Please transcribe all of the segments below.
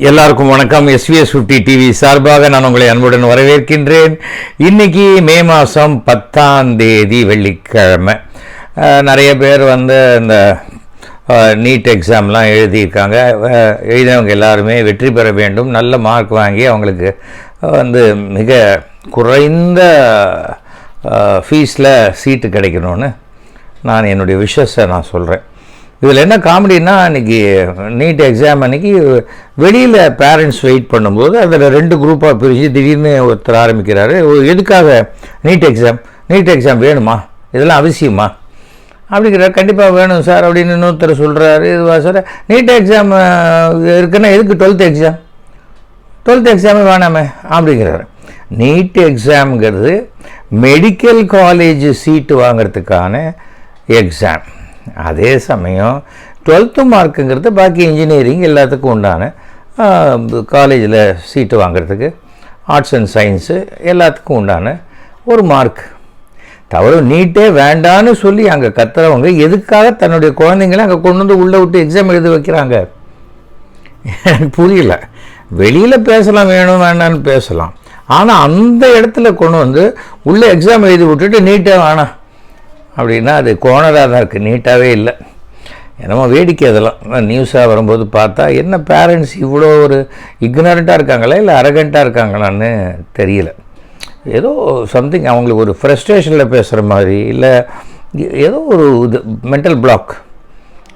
எல்லாருக்கும் வணக்கம். SVS50 TV சார்பாக நான் உங்களை அன்புடன் வரவேற்கின்றேன். இன்னைக்கு மே மாதம் 10ஆம் தேதி வெள்ளிக்கிழமை. நிறைய பேர் இந்த நீட் எக்ஸாம்லாம் எழுதியிருக்காங்க. எழுதினவங்க எல்லாருமே வெற்றி பெற வேண்டும், நல்ல மார்க் வாங்கி அவங்களுக்கு மிக குறைந்த ஃபீஸில் சீட்டு கிடைக்கணும்னு நான் என்னுடைய விஷஸை நான் சொல்கிறேன். இதில் என்ன காமெடின்னா, அன்றைக்கி நீட் எக்ஸாம் அன்றைக்கி வெளியில் பேரண்ட்ஸ் வெயிட் பண்ணும்போது அதில் 2 குரூப்பாக பிரித்து திடீர்னு ஒருத்தர் ஆரம்பிக்கிறாரு, எதுக்காக நீட் எக்ஸாம் வேணுமா, இதெல்லாம் அவசியமா அப்படிங்கிறார். கண்டிப்பாக வேணும் சார் அப்படின்னு இன்னொருத்தர் சொல்கிறாரு. இதுவா சார் நீட் எக்ஸாம் இருக்குன்னா எதுக்கு 12th எக்ஸாமே வேணாமே அப்படிங்கிறாரு. NEET எக்ஸாம்ங்கிறது medical college seat வாங்கிறதுக்கான exam. அதே சமயம் 12th மார்க்குங்கிறது பாக்கி இன்ஜினியரிங் எல்லாத்துக்கும் உண்டான காலேஜில் சீட்டு வாங்கிறதுக்கு, ஆர்ட்ஸ் அண்ட் சயின்ஸு எல்லாத்துக்கும் உண்டான ஒரு மார்க். தவிர நீட்டே வேண்டான்னு சொல்லி அங்கே கத்துறவங்க எதுக்காக தன்னுடைய குழந்தைங்கள அங்கே கொண்டு வந்து உள்ளே விட்டு எக்ஸாம் எழுத வைக்கிறாங்க எனக்கு புரியல. வெளியில் பேசலாம், வேணும் வேண்டான்னு பேசலாம், ஆனால் அந்த இடத்துல கொண்டு வந்து உள்ளே எக்ஸாம் எழுதி விட்டுட்டு நீட்டே வேணாம் அப்படின்னா அது கோணராக தான் இருக்குது, நீட்டாகவே இல்லை. என்னமோ வேடிக்கை. அதெல்லாம் நியூஸாக வரும்போது பார்த்தா என்ன பேரண்ட்ஸ் இவ்வளோ ஒரு இக்னரண்ட்டாக இருக்காங்களா இல்லை அரகண்ட்டாக இருக்காங்களான்னு தெரியல. ஏதோ சம்திங் அவங்களுக்கு ஒரு ஃப்ரஸ்ட்ரேஷனில் பேசுகிற மாதிரி, இல்லை ஏதோ ஒரு இது மென்டல் பிளாக்,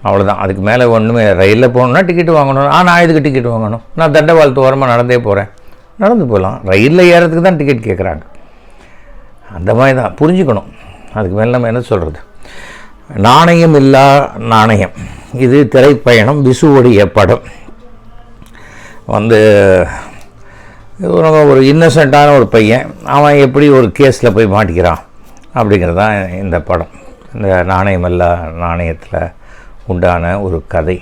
அவ்வளோதான். அதுக்கு மேலே ஒன்றுமே. ரயிலில் போகணுன்னா டிக்கெட்டு வாங்கணும். நான் இதுக்கு டிக்கெட் வாங்கணும், நான் தண்டவாளத்து ஓரமாக நடந்தே போகிறேன், நடந்து போகலாம். ரயிலில் ஏறதுக்கு தான் டிக்கெட் கேட்குறாங்க. அந்த மாதிரி தான் புரிஞ்சுக்கணும். அதுக்கு மேலே நம்ம என்ன சொல்கிறது. நாணயம் இல்லா நாணயம், இது திரைப்பயணம், விசுவுடைய படம். ஒரு இன்னசென்ட்டான ஒரு பையன், அவன் எப்படி ஒரு கேஸில் போய் மாட்டிக்கிறான் அப்படிங்கிறது தான் இந்த படம். இந்த நாணயம் இல்லா நாணயத்தில் உண்டான ஒரு கதை.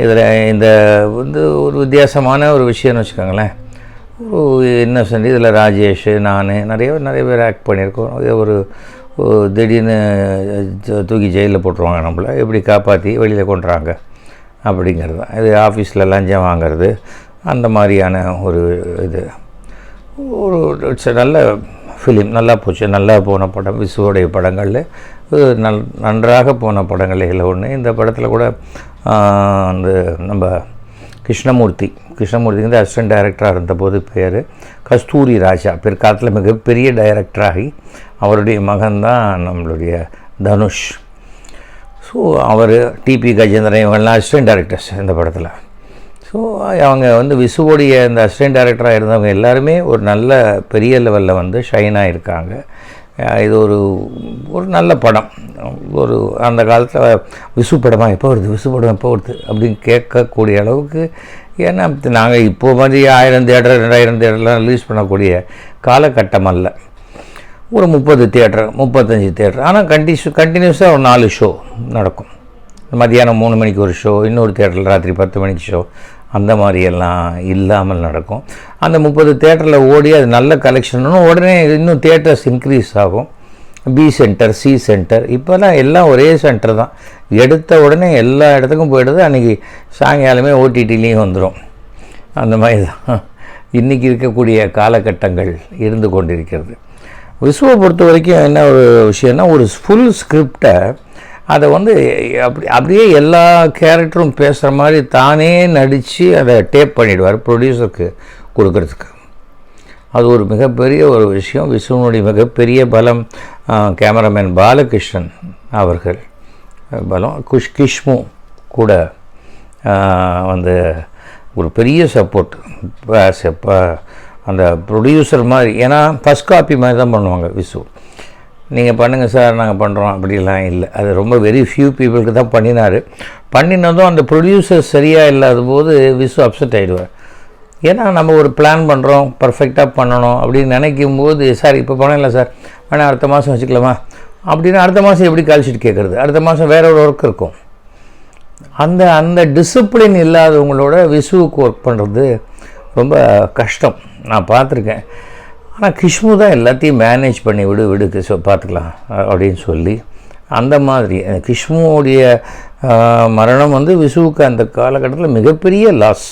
இதில் இந்த ஒரு வித்தியாசமான ஒரு விஷயம்னு வச்சுக்கோங்களேன். ஒரு இன்னசென்ட். இதில் ராஜேஷ், நான் நிறைய பேர் ஆக்ட் பண்ணியிருக்கோம். ஒரு திடீர்னு தூக்கி ஜெயிலில் போட்டுருவாங்க, நம்மளை எப்படி காப்பாற்றி வெளியில் கொண்டுறாங்க அப்படிங்கிறது தான். இது ஆஃபீஸில் லஞ்சம் வாங்கிறது, அந்த மாதிரியான ஒரு இது. ஒரு இட்ஸ் நல்ல ஃபிலிம், நல்லா போச்சு, நல்லா போன படம். விசுவோடைய படங்களில் நன்றாக போன படங்களில் ஒன்று. இந்த படத்தில் கூட நம்ம கிருஷ்ணமூர்த்திக்கு அசிஸ்டன்ட் டைரக்டராக இருந்தபோது பேர் கஸ்தூரி ராஜா. பிற்காலத்தில் மிகப்பெரிய டைரக்டராகி அவருடைய மகன்தான் நம்மளுடைய தனுஷ். ஸோ அவர் டிபி கஜேந்திரன் இவங்கெல்லாம் அசிஸ்டன்ட் டைரக்டர்ஸ் இந்த படத்தில். ஸோ அவங்க விசுவோடைய இந்த அசிஸ்டன்ட் டைரக்டராக இருந்தவங்க எல்லாருமே ஒரு நல்ல பெரிய லெவலில் ஷைனாக இருக்காங்க. இது ஒரு நல்ல படம். அந்த காலத்தில் விசு படம் எப்போ வருது அப்படின்னு கேட்கக்கூடிய அளவுக்கு. ஏன்னா நாங்கள் இப்போ மாதிரி 1000 தியேட்டர் 2000 தியேட்டர்லாம் ரிலீஸ் பண்ணக்கூடிய காலகட்டம் அல்ல. ஒரு 30 தியேட்டர் 35 தியேட்டர், ஆனால் கண்டினியூஸாக ஒரு 4 ஷோ நடக்கும். மதியானம் 3 மணிக்கு ஒரு ஷோ, இன்னொரு தியேட்டரில் ராத்திரி 10 மணிக்கு ஷோ, அந்த மாதிரியெல்லாம் இல்லாமல் நடக்கும். அந்த 30 தியேட்டரில் ஓடி அது நல்ல கலெக்ஷனும் உடனே இன்னும் தியேட்டர்ஸ் இன்க்ரீஸ் ஆகும். பி சென்டர், சி சென்டர், இப்போலாம் எல்லாம் ஒரே சென்டர் தான். எடுத்த உடனே எல்லா இடத்துக்கும் போய்டுது. அன்றைக்கி சாயங்காலமே ஓடிடிலையும் வந்துடும். அந்த மாதிரி தான் இன்றைக்கி இருக்கக்கூடிய காலகட்டங்கள் இருந்து கொண்டிருக்கிறது. விசுவை பொறுத்த வரைக்கும் என்ன ஒரு விஷயம்னா, ஒரு ஃபுல் ஸ்கிரிப்டை அதை அப்படியே எல்லா கேரக்டரும் பேசுகிற மாதிரி தானே நடித்து அதை டேப் பண்ணிவிடுவார் ப்ரொடியூசருக்கு கொடுக்கறதுக்கு. அது ஒரு மிகப்பெரிய ஒரு விஷயம். விசுவனுடைய மிகப்பெரிய பலம் கேமராமேன் பாலகிருஷ்ணன் அவர்கள் பலம். கிஷ்மு கூட ஒரு பெரிய சப்போர்ட். அந்த ப்ரொடியூசர் மாதிரி, ஏன்னா ஃபஸ்ட் காப்பி மாதிரி தான் பண்ணுவாங்க விசு. நீங்கள் பண்ணுங்கள் சார், நாங்கள் பண்ணுறோம் அப்படிலாம் இல்லை. அது ரொம்ப வெரி ஃபியூ பீப்புளுக்கு தான் பண்ணினதும் அந்த ப்ரொடியூசர் சரியாக இல்லாத போது விசு அப்செட் ஆகிடுவார். ஏன்னா நம்ம ஒரு பிளான் பண்ணுறோம், பர்ஃபெக்டாக பண்ணணும் அப்படின்னு நினைக்கும் போது, சார் இப்போ பண்ணல சார், வேணால் அடுத்த மாதம் வச்சுக்கலாமா அப்படின்னா அடுத்த மாதம் எப்படி கால்ஷீட் கேட்குறது, அடுத்த மாதம் வேற ஒரு ஒர்க் இருக்கும். அந்த டிசிப்ளின் இல்லாதவங்களோட விசுவுக்கு ஒர்க் பண்ணுறது ரொம்ப கஷ்டம், நான் பார்த்துருக்கேன். ஆனால் கிஷ்மு தான் எல்லாத்தையும் மேனேஜ் பண்ணி விடுக்கு பார்த்துக்கலாம் அப்படின்னு சொல்லி அந்த மாதிரி. கிஷ்முவோடைய மரணம் விசுவுக்கு அந்த காலகட்டத்தில் மிகப்பெரிய லாஸ்.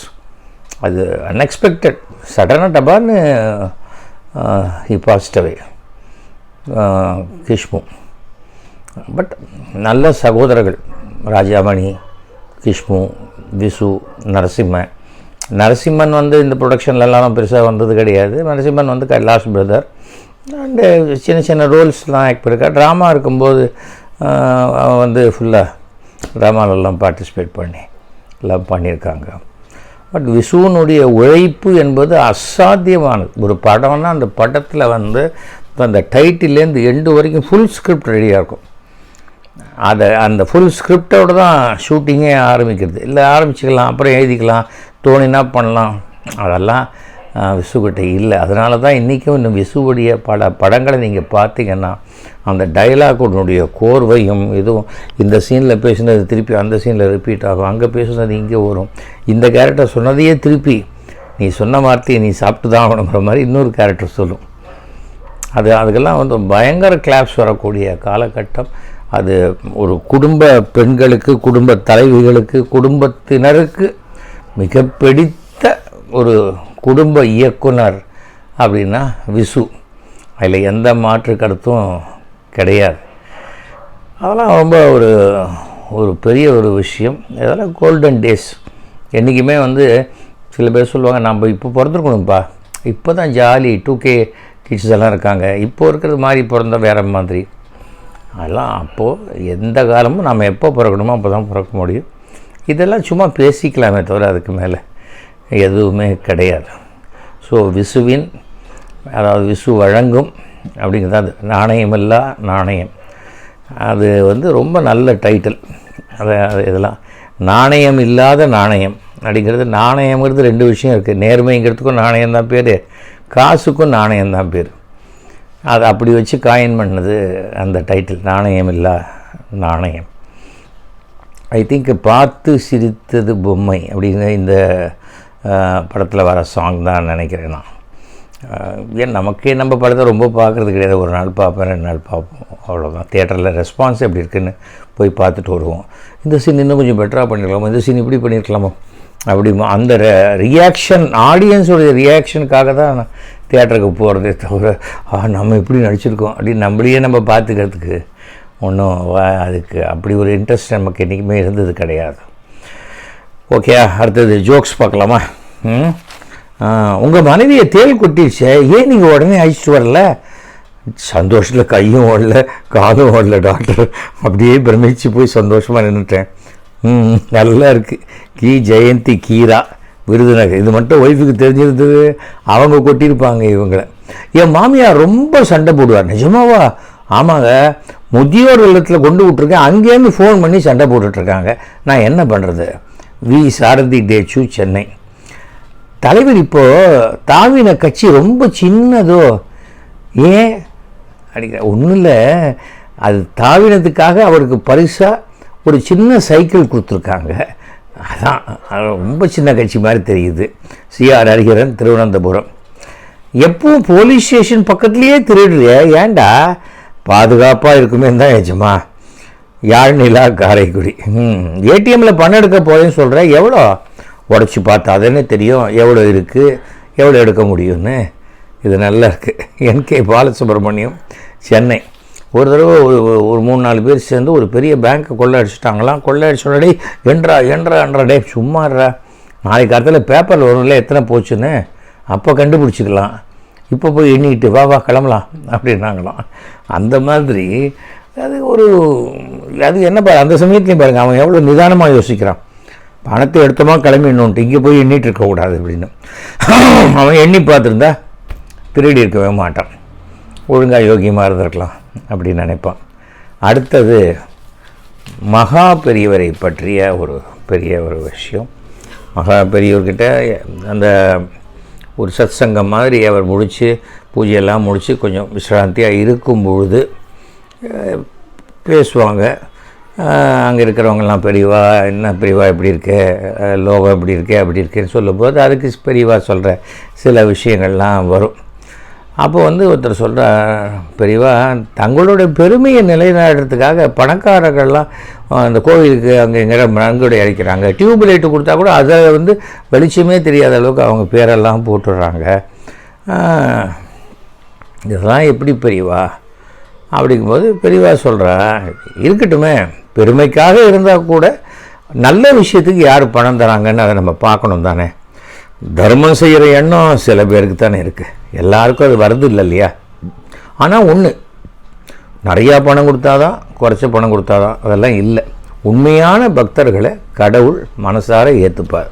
அது அன்எக்ஸ்பெக்டட், சடனாக டபான்னு ஹி பாஸ்ட் அவே கிஷ்மு. பட் நல்ல சகோதரர்கள், ராஜாமணி, கிஷ்மு, விசு, நரசிம்மன் வந்து இந்த ப்ரொடக்ஷன்லலாம் பெருசாக வந்தது கிடையாது. நரசிம்மன் வந்து கைலாஷ் பிரதர் அண்டு சின்ன சின்ன ரோல்ஸ்லாம் ஆக்ட் பண்ணியிருக்கா. ட்ராமா இருக்கும்போது அவன் வந்து ஃபுல்லாக ட்ராமாலெல்லாம் பார்ட்டிசிபேட் பண்ணி எல்லாம் பண்ணியிருக்காங்க. பட் விசுவனுடைய உழைப்பு என்பது அசாத்தியமானது. ஒரு படம்னா அந்த படத்தில் வந்து அந்த டைட்டிலேருந்து எண்டு வரைக்கும் ஃபுல் ஸ்கிரிப்ட் ரெடியாக இருக்கும். அந்த ஃபுல் ஸ்கிரிப்டோடு தான் ஷூட்டிங்கே ஆரம்பிக்கிறது. இல்லை ஆரம்பிச்சிக்கலாம், அப்புறம் எழுதிக்கலாம், தோணினா பண்ணலாம், அதெல்லாம் விசுக்கிட்ட இல்லை. அதனால தான் இன்றைக்கும் இந்த விசுவுடைய படங்களை நீங்கள் பார்த்தீங்கன்னா அந்த டைலாக்குடைய கோர்வையும் இதுவும், இந்த சீனில் பேசுனது திருப்பி அந்த சீனில் ரிப்பீட் ஆகும், அங்கே பேசுனது இங்கே வரும், இந்த கேரக்டர் சொன்னதையே திருப்பி நீ சொன்ன வார்த்தையை நீ சாப்பிட்டு தான் ஆகணுங்கிற மாதிரி இன்னொரு கேரக்டர் சொல்லும். அதுக்கெல்லாம் வந்து பயங்கர கிளாப்ஸ் வரக்கூடிய காலகட்டம் அது. ஒரு குடும்ப பெண்களுக்கு, குடும்ப தலைவிகளுக்கு, குடும்பத்தினருக்கு மிக பிடித்த ஒரு குடும்ப இயக்குனர் அப்படின்னா விசு. அதில் எந்த மாற்று கருத்தும் கிடையாது. அதெல்லாம் ரொம்ப ஒரு பெரிய ஒரு விஷயம். இதெல்லாம் கோல்டன் டேஸ். என்றைக்குமே வந்து சில பேர் சொல்லுவாங்க, நம்ம இப்போ பிறந்திருக்கணும்ப்பா, இப்போ தான் ஜாலி 2K கிட்ஸ் எல்லாம் இருக்காங்க, இப்போ இருக்கிறது மாதிரி பிறந்த வேறு மாதிரி. அதெல்லாம் அப்போது எந்த காலமும் நம்ம எப்போ பிறக்கணுமோ அப்போ தான் பிறக்க முடியும். இதெல்லாம் சும்மா பேசிக்கலாமே தவிர அதுக்கு மேலே எதுவுமே கிடையாது. ஸோ விசுவின், அதாவது விசு வழங்கும் அப்படிங்கிறது அது நாணயமில்லா நாணயம். அது வந்து ரொம்ப நல்ல டைட்டில். இதெல்லாம் நாணயம் இல்லாத நாணயம் அப்படிங்கிறது. நாணயங்கிறது ரெண்டு விஷயம் இருக்குது. நேர்மைங்கிறதுக்கும் நாணயம் தான் பேர், காசுக்கும் நாணயம் தான் பேர். அதை அப்படி வச்சு காயின் பண்ணது அந்த டைட்டில், நாணயம் இல்லா நாணயம். ஐ திங்க் பார்த்து சிரித்தது பொம்மை அப்படிங்கிற இந்த படத்தில் வர சாங் தான் நினைக்கிறேன் நான். ஏன் நமக்கே நம்ம படத்தை ரொம்ப பார்க்குறது கிடையாது. ஒரு நாள் பார்ப்பேன், 2 நாள் பார்ப்போம், அவ்வளோதான். தியேட்டரில் ரெஸ்பான்ஸ் எப்படி இருக்குதுன்னு போய் பார்த்துட்டு வருவோம். இந்த சீன் இன்னும் கொஞ்சம் பெட்டராக பண்ணியிருக்கலாமோ, இந்த சீன் இப்படி பண்ணியிருக்கலாமோ அப்படிமா அந்த ரியாக்ஷன், ஆடியன்ஸோடைய ரியாக்ஷனுக்காக தான் தியேட்டருக்கு போகிறதே தவிர நம்ம எப்படி நடிச்சிருக்கோம் அப்படின்னு நம்மளையே நம்ம பார்த்துக்கிறதுக்கு ஒன்றும் அதுக்கு அப்படி ஒரு இன்ட்ரெஸ்ட் நமக்கு என்றைக்குமே இருந்தது கிடையாது. ஓகே, அடுத்தது ஜோக்ஸ் பார்க்கலாமா? உங்கள் மனைவியை தேள் கொட்டிடுச்சே, ஏன் நீங்கள் உடனே அழைச்சிட்டு வரல? சந்தோஷத்தில் கையும் ஓடல காதும் ஓடல டாக்டர். அப்படியே பிரமிச்சு போய் சந்தோஷமாக நின்றுட்டேன். நல்லா இருக்குது. கி ஜெயந்தி கீரா, விருதுநகர். இது மட்டும் ஒய்ஃபுக்கு தெரிஞ்சிருந்தது, அவங்க கொட்டியிருப்பாங்க இவங்களை. என் மாமியார் ரொம்ப சண்டை போடுவார். நிஜமாவா? ஆமாங்க, முதியோர் இல்லத்தில் கொண்டு விட்ருக்கேன், அங்கேருந்து ஃபோன் பண்ணி சண்டை போட்டுட்ருக்காங்க, நான் என்ன பண்ணுறது? வி சாரதி டேச்சு, சென்னை. தலைவர் இப்போது தாவின கட்சி ரொம்ப சின்னதோ, ஏன் அடிக்க? ஒன்றும் இல்லை, அது தாவினத்துக்காக அவருக்கு பரிசாக ஒரு சின்ன சைக்கிள் கொடுத்துருக்காங்க, அதான் ரொம்ப சின்ன கட்சி மாதிரி தெரியுது. சிஆர் ஹரிஹரன், திருவனந்தபுரம். எப்பவும் போலீஸ் ஸ்டேஷன் பக்கத்துலேயே திருடுறிய, ஏண்டா? பாதுகாப்பாக இருக்குமே தான் எஜமா. யாழ்நிலா, காரைக்குடி. ஏடிஎம்மில் பணம் எடுக்க போகிறேன்னு சொல்கிறேன், எவ்வளோ? உடச்சி பார்த்தா தானே தெரியும் எவ்வளோ இருக்குது, எவ்வளோ எடுக்க முடியும்னு. இது நல்லா இருக்குது. என்கே பாலசுப்ரமணியம், சென்னை. ஒரு தடவை ஒரு 3-4 பேர் சேர்ந்து ஒரு பெரிய பேங்க்கை கொள்ளை அடிச்சிட்டாங்களாம். கொள்ளை அடிச்சோடனே என்றா டே சும்மாடுறா, நாளைக்கு காலத்தில் பேப்பரில் வரும்ல எத்தனை போச்சுன்னு, அப்போ கண்டுபிடிச்சிக்கலாம், இப்போ போய் எண்ணிக்கிட்டு வா கிளம்பலாம் அப்படின்னாங்களாம். அந்த மாதிரி அது என்ன அந்த சமயத்துலையும் பாருங்கள், அவன் எவ்வளோ நிதானமாக யோசிக்கிறான். பணத்தை எடுத்தோமா கிளம்பிடணுன்ட்டு இங்கே போய் எண்ணிட்டு இருக்கக்கூடாது அப்படின்னு. அவன் எண்ணி பார்த்துருந்தா திருடி இருக்கவே மாட்டான், ஒழுங்காக யோகியமாக இருந்திருக்கலாம் அப்படின்னு நினைப்பான். அடுத்தது மகா பெரியவரை பற்றிய ஒரு பெரிய ஒரு விஷயம். மகா பெரியவர்கிட்ட அந்த ஒரு சத் சங்கம் மாதிரி அவர் முடித்து பூஜையெல்லாம் முடித்து கொஞ்சம் விசிராந்தியாக இருக்கும்பொழுது பேசுவாங்க. அங்கே இருக்கிறவங்கெல்லாம் பெரியவா, என்ன பெரியவா எப்படி இருக்கு, லோகம் எப்படி இருக்கு அப்படி இருக்குன்னு சொல்லும்போது அதுக்கு பெரியவா சொல்கிற சில விஷயங்கள்லாம் வரும். அப்போ வந்து ஒருத்தர் சொல்கிறார், பெரியவா தங்களுடைய பெருமையை நிலைநாட்டுறதுக்காக பணக்காரர்கள்லாம் அந்த கோவிலுக்கு அங்கே எங்கே நன்கொடை அளிக்கிறாங்க, டியூப் லைட்டு கொடுத்தா கூட அதை வந்து வெளிச்சமே தெரியாத அளவுக்கு அவங்க பேரெல்லாம் போட்டுடுறாங்க, இதெல்லாம் எப்படி பெரியவா அப்படிங்கும்போது பெரியவா சொல்கிறா, இருக்கட்டுமே, பெருமைக்காக இருந்தால் கூட நல்ல விஷயத்துக்கு யார் பணம் தராங்கன்னு அதை நம்ம பார்க்கணும் தானே. தர்மம் செய்கிற எண்ணம் சில பேருக்கு தானே இருக்குது, எல்லாருக்கும் அது வருது இல்லை இல்லையா. ஆனால் ஒன்று, நிறையா பணம் கொடுத்தாதான் குறைச்ச பணம் கொடுத்தாதான் அதெல்லாம் இல்லை. உண்மையான பக்தர்களை கடவுள் மனசார ஏற்றுப்பார்.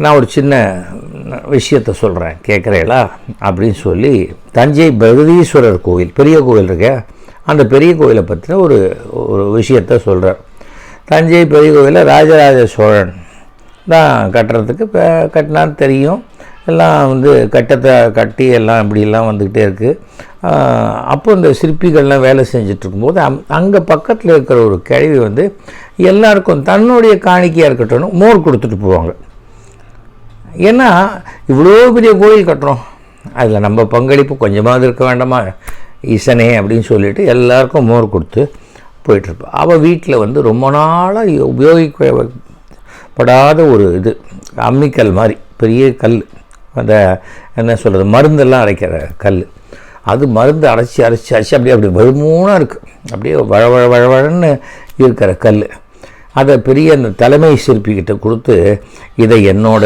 நான் ஒரு சின்ன விஷயத்தை சொல்கிறேன், கேட்குறீங்களா அப்படின்னு சொல்லி, தஞ்சை பிரகதீஸ்வரர் கோவில், பெரிய கோவில் இருக்க, அந்த பெரிய கோவிலை பற்றின ஒரு விஷயத்தை சொல்கிறார். தஞ்சை பெரிய கோவிலில் ராஜராஜ சோழன் தான் கட்டுறதுக்கு கட்டினான்னு தெரியும். எல்லாம் வந்து கட்டத்தை கட்டி எல்லாம் இப்படிலாம் வந்துக்கிட்டே இருக்குது. அப்போ இந்த சிற்பிகள்லாம் வேலை செஞ்சிட்ருக்கும்போது அங்கே பக்கத்தில் இருக்கிற ஒரு கிழவி வந்து எல்லாருக்கும் தன்னுடைய காணிக்கையாக இருக்கட்டும் மோர் கொடுத்துட்டு போவாங்க. ஏன்னா இவ்வளோ பெரிய கோயில் கட்டுறோம், அதில் நம்ம பங்களிப்பு கொஞ்சமாவது இருக்க வேண்டாமா ஈசனே அப்படின்னு சொல்லிட்டு எல்லாருக்கும் மோர் கொடுத்து போயிட்டுருப்போம். அவள் வீட்டில் வந்து ரொம்ப நாளாக உபயோகிக்கப்படாத ஒரு இது அம்மிக்கல் மாதிரி பெரிய கல், அந்த என்ன சொல்கிறது மருந்தெல்லாம் அரைக்கிற கல், அது மருந்து அரைச்சி அப்படி வருமூனாக இருக்குது, அப்படியே வழவழன்னு இருக்கிற கல். அதை பெரிய அந்த தலைமை சிற்பிக்கிட்ட கொடுத்து, இதை என்னோட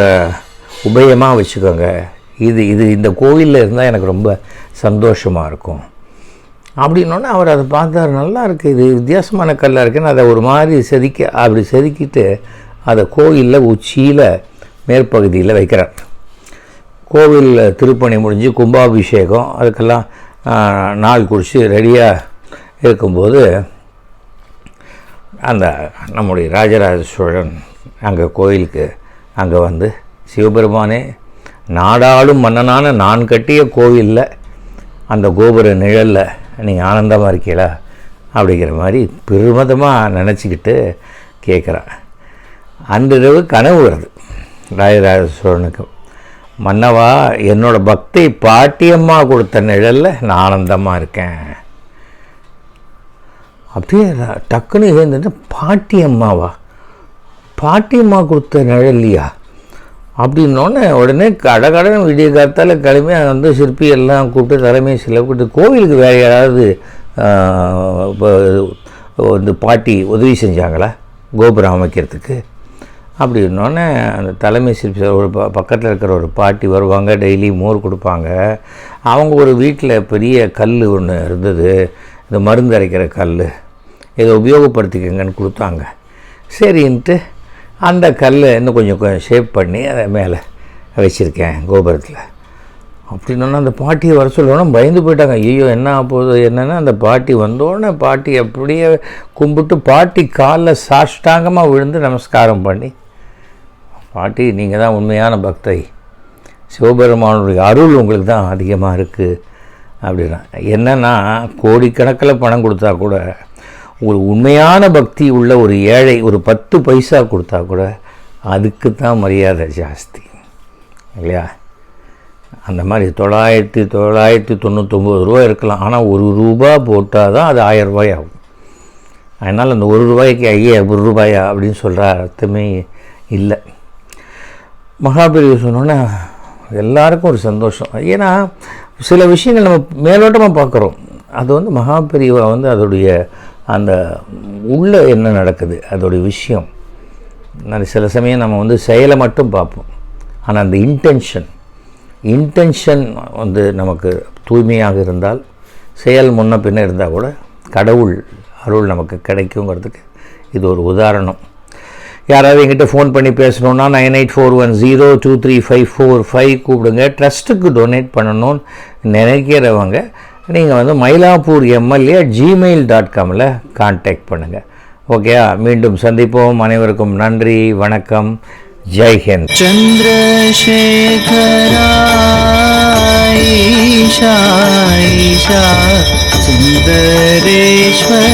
உபயமாக வச்சுக்கோங்க, இது இந்த கோவிலில் இருந்தால் எனக்கு ரொம்ப சந்தோஷமாக இருக்கும் அப்படின்னோடனே அவர் அதை பார்த்தாரு, நல்லா இருக்குது, இது வித்தியாசமான கல்லாக இருக்குன்னு அதை ஒரு மாதிரி அப்படி செதுக்கிட்டு அதை கோவிலில் உச்சியில் மேற்பகுதியில் வைக்கிறார். கோவிலில் திருப்பணி முடிஞ்சு கும்பாபிஷேகம் அதுக்கெல்லாம் நாள் குறித்து ரெடியாக இருக்கும்போது அந்த நம்முடைய ராஜராஜ சோழன் அங்கே கோயிலுக்கு அங்கே வந்து, சிவபெருமானே, நாடாளும் மன்னனான நான் கட்டிய கோவிலில் அந்த கோபுர நிழலில் நீங்கள் ஆனந்தமாக இருக்கீங்களா அப்படிங்கிற மாதிரி பெருமிதமாக நினச்சிக்கிட்டு கேட்குறான். அன்றிரவு கனவு வருது ராஜராஜ சோழனுக்கு, மன்னவா, என்னோடய பக்தை பாட்டியம்மா கொடுத்த நிழலில் நான் ஆனந்தமாக இருக்கேன். அப்படியே டக்குன்னு இருந்துட்டு, பாட்டியம்மாவா, பாட்டியம்மா கொடுத்த நிழல்லையா அப்படின்னோடனே உடனே கடகடன் விடிய காலத்தால் கிளம்பி வந்து சிற்பி எல்லாம் கூப்பிட்டு தலைமை சில கூப்பிட்டு கோவிலுக்கு வேறு யாராவது இந்த பாட்டி உதவி செஞ்சாங்களா கோபுரம் அமைக்கிறதுக்கு அப்படின்னோடனே அந்த தலைமை சிற்பி ஒரு பக்கத்தில் இருக்கிற ஒரு பாட்டி வருவாங்க, டெய்லி மோர் கொடுப்பாங்க. அவங்க ஒரு வீட்டில் பெரிய கல் ஒன்று இருந்தது, இந்த மருந்து அரைக்கிற கல், இதை உபயோகப்படுத்திக்கங்கன்னு கொடுத்தாங்க. சரின்ட்டு அந்த கல்லை இன்னும் கொஞ்சம் ஷேப் பண்ணி அதை மேலே வச்சுருக்கேன் கோபுரத்தில் அப்படின்னா அந்த பாட்டியை வர சொல்லணும். பயந்து போயிட்டாங்க, ஐயோ என்ன ஆகுது என்னென்னா. அந்த பாட்டி வந்தோடனே பாட்டி அப்படியே கும்பிட்டு பாட்டி காலில் சாஷ்டாங்கமாக விழுந்து நமஸ்காரம் பண்ணி, பாட்டி நீங்கள் தான் உண்மையான பக்தை, சிவபெருமானுடைய அருள் உங்களுக்கு தான் அதிகமாக இருக்குது அப்படின்னா. என்னென்னா கோடிக்கணக்கில் பணம் கொடுத்தா கூட ஒரு உண்மையான பக்தி உள்ள ஒரு ஏழை ஒரு 10 பைசா கொடுத்தா கூட அதுக்கு தான் மரியாதை ஜாஸ்தி இல்லையா. அந்த மாதிரி 999 ரூபா இருக்கலாம், ஆனால் ₹1 போட்டால் தான் அது 1000 ரூபாய் ஆகும். அதனால் அந்த ₹1 ₹500 அப்படின்னு சொல்கிற அர்த்தமே இல்லை. மகாபெரிவா சொன்னோன்னே எல்லாருக்கும் ஒரு சந்தோஷம். ஏன்னா சில விஷயங்கள் நம்ம மேலோட்டமாக பார்க்குறோம், அது வந்து மகாபெரிவா வந்து அதோடைய அந்த உள்ளே என்ன நடக்குது அதோடைய விஷயம். சில சமயம் நம்ம வந்து செயலை மட்டும் பார்ப்போம், ஆனால் அந்த இன்டென்ஷன் வந்து நமக்கு தூய்மையாக இருந்தால் செயல் முன்ன பின்ன இருந்தால் கூட கடவுள் அருள் நமக்கு கிடைக்குங்கிறதுக்கு இது ஒரு உதாரணம். யாராவது எங்கிட்ட ஃபோன் பண்ணி பேசணுன்னா 9841023545 கூப்பிடுங்க. ட்ரஸ்ட்டுக்கு டொனேட் பண்ணணும்னு நினைக்கிறவங்க நீங்கள் வந்து மயிலாப்பூர் MLA@gmail.comல கான்டாக்ட் பண்ணுங்கள். ஓகே, மீண்டும் சந்திப்போம். அனைவருக்கும் நன்றி, வணக்கம், ஜெய்ஹிந்த். சந்திரசேகரா ஈஷா ஈஷா சுந்தரேஸ்வர